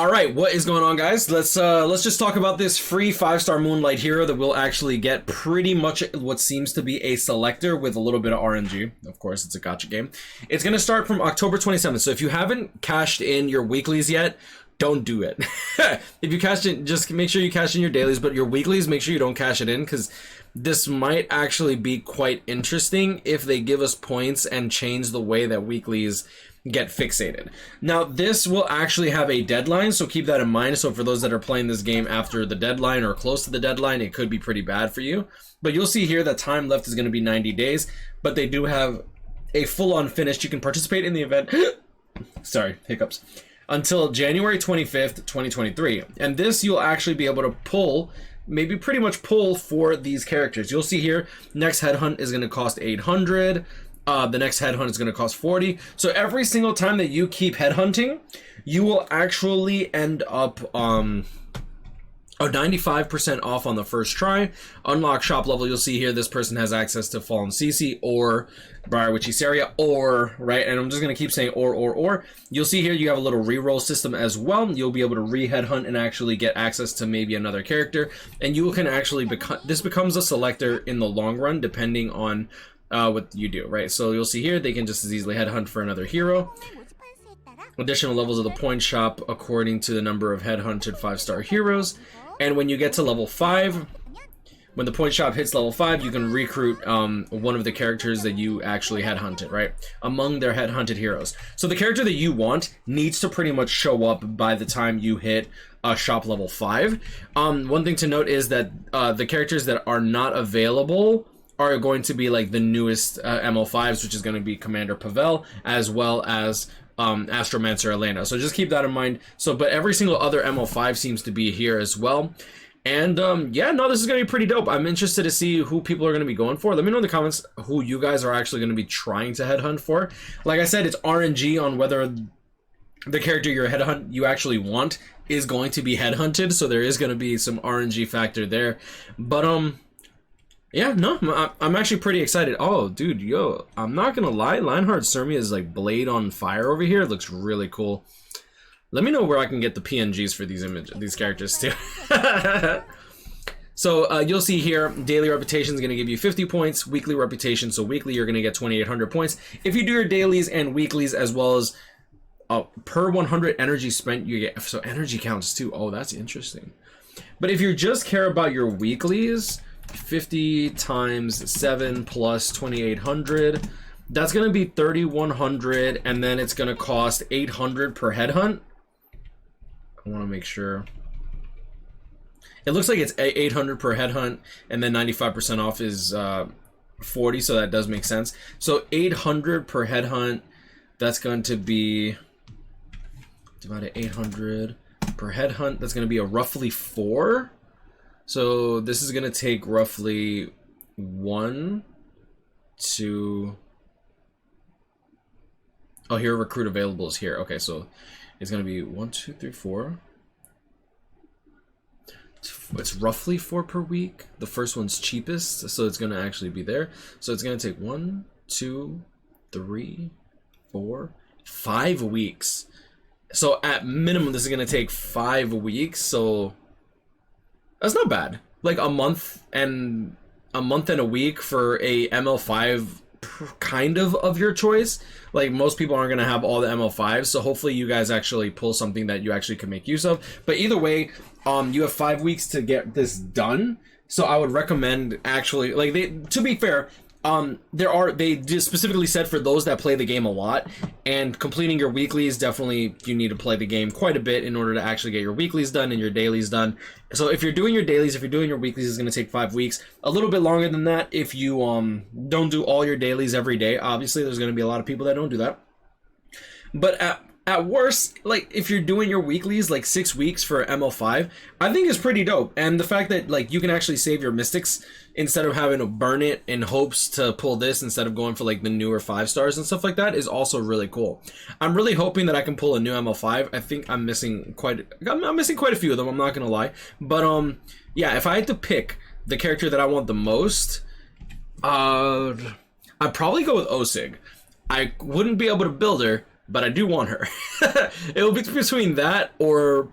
All right, what is going on, guys? Let's just talk about this free 5-star Moonlight hero that will actually get pretty much what seems to be a selector with a little bit of RNG. Of course, it's a gacha game. It's going to start from October 27th. So if you haven't cashed in your weeklies yet, don't do it. If you cashed in, just make sure you cash in your dailies, but your weeklies, make sure you don't cash it in, because this might actually be quite interesting if they give us points and change the way that weeklies get fixated. Now, this will actually have a deadline, so keep that in mind. So for those that are playing this game after the deadline or close to the deadline, it could be pretty bad for you. But you'll see here that time left is going to be 90 days, but they do have a full-on finish. You can participate in the event, sorry, hiccups, until January 25th, 2023. And this you'll actually be able to pull, maybe pretty much pull for these characters. You'll see here, next headhunt is going to cost 800. The next headhunt is going to cost 40. So every single time that you keep headhunting, you will actually end up 95% off on the first try. Unlock shop level. You'll see here this person has access to Fallen CC or Briar Witchy Saria or, right? And I'm just going to keep saying or. You'll see here you have a little reroll system as well. You'll be able to re-headhunt and actually get access to maybe another character. And you can actually this becomes a selector in the long run depending on what you do, right? So you'll see here they can just as easily headhunt for another hero. Additional levels of the point shop according to the number of headhunted 5-star heroes. And when you get to level 5, when the point shop hits level 5, you can recruit one of the characters that you actually headhunted, right? Among their headhunted heroes. So the character that you want needs to pretty much show up by the time you hit shop level 5. One thing to note is that the characters that are not available are going to be like the newest ML5s, which is going to be Commander Pavel, as well as Astromancer Elena. So just keep that in mind. So, but every single other ML5 seems to be here as well. And yeah, no, this is going to be pretty dope. I'm interested to see who people are going to be going for. Let me know in the comments who you guys are actually going to be trying to headhunt for. Like I said, it's RNG on whether the character you actually want is going to be headhunted. So there is going to be some RNG factor there. But yeah, no, I'm actually pretty excited. Oh, dude, yo, I'm not gonna lie, Lionheart Surmia is like blade on fire over here. It looks really cool. Let me know where I can get the PNGs for these characters too. So you'll see here, daily reputation is gonna give you 50 points, weekly reputation. So weekly you're gonna get 2,800 points. If you do your dailies and weeklies as well as per 100 energy spent, you get so energy counts too. Oh, that's interesting. But if you just care about your weeklies, 50 times 7 plus 2,800, that's going to be 3,100, and then it's going to cost 800 per headhunt. I want to make sure. It looks like it's 800 per headhunt, and then 95% off is 40, so that does make sense. So 800 per headhunt, that's going to be divided 800 per headhunt. That's going to be a roughly 4. So this is going to take roughly 1, 2... Oh, here, recruit available is here. Okay, so it's going to be 1, 2, 3, 4. It's roughly 4 per week. The first one's cheapest, so it's going to actually be there. So it's going to take 1, 2, 3, 4, 5 weeks. So at minimum, this is going to take 5 weeks, so that's not bad. Like a month and a week for a ML5 kind of your choice. Like most people aren't going to have all the ML5s, so hopefully you guys actually pull something that you actually can make use of. But either way, you have 5 weeks to get this done. So I would recommend actually, like, to be fair, they just specifically said for those that play the game a lot, and completing your weeklies, definitely you need to play the game quite a bit in order to actually get your weeklies done and your dailies done. So if you're doing your dailies, if you're doing your weeklies, it's going to take 5 weeks. A little bit longer than that if you don't do all your dailies every day. Obviously, there's going to be a lot of people that don't do that. But at worst, like if you're doing your weeklies like 6 weeks for ML5, I think is pretty dope. And the fact that like you can actually save your mystics instead of having to burn it in hopes to pull this instead of going for like the newer 5-stars and stuff like that is also really cool. I'm really hoping that I can pull a new ML5. I think I'm missing quite a few of them, I'm not gonna lie. But yeah, if I had to pick the character that I want the most, I'd probably go with Osig. I wouldn't be able to build her, but I do want her. It will be between that or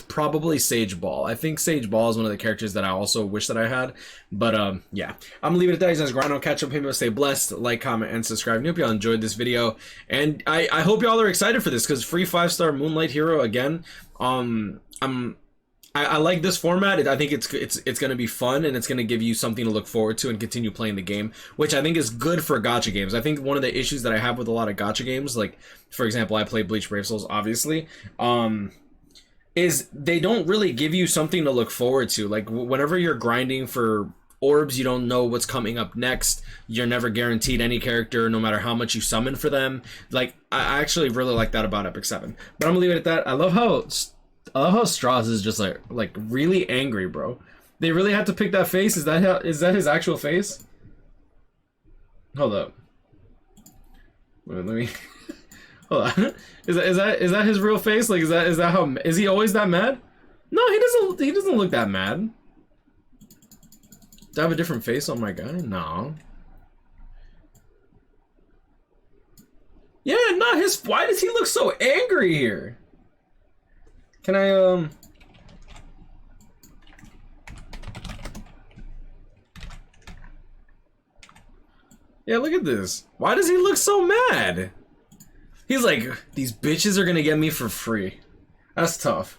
probably Sage Ball. I think Sage Ball is one of the characters that I also wish that I had. But yeah, I'm gonna leave it at that. You guys grind on, catch up, people stay blessed, like, comment, and subscribe. I hope y'all enjoyed this video, and I hope y'all are excited for this because free 5-star Moonlight hero again. I like this format. I think it's going to be fun, and it's going to give you something to look forward to and continue playing the game, which I think is good for gacha games. I think one of the issues that I have with a lot of gacha games, like, for example, I play Bleach Brave Souls, obviously, is they don't really give you something to look forward to. Like, whenever you're grinding for orbs, you don't know what's coming up next. You're never guaranteed any character, no matter how much you summon for them. Like, I actually really like that about Epic 7. But I'm going to leave it at that. I love how Strauss is just like really angry, bro. They really had to pick that face. Is that his actual face? Hold up. Wait, let me. Hold on. Is that his real face? Like, is that how? Is he always that mad? No, he doesn't look that mad. Do I have a different face on my guy? No. Yeah, not his. Why does he look so angry here? Can I, Yeah, look at this. Why does he look so mad? He's like, these bitches are gonna get me for free. That's tough.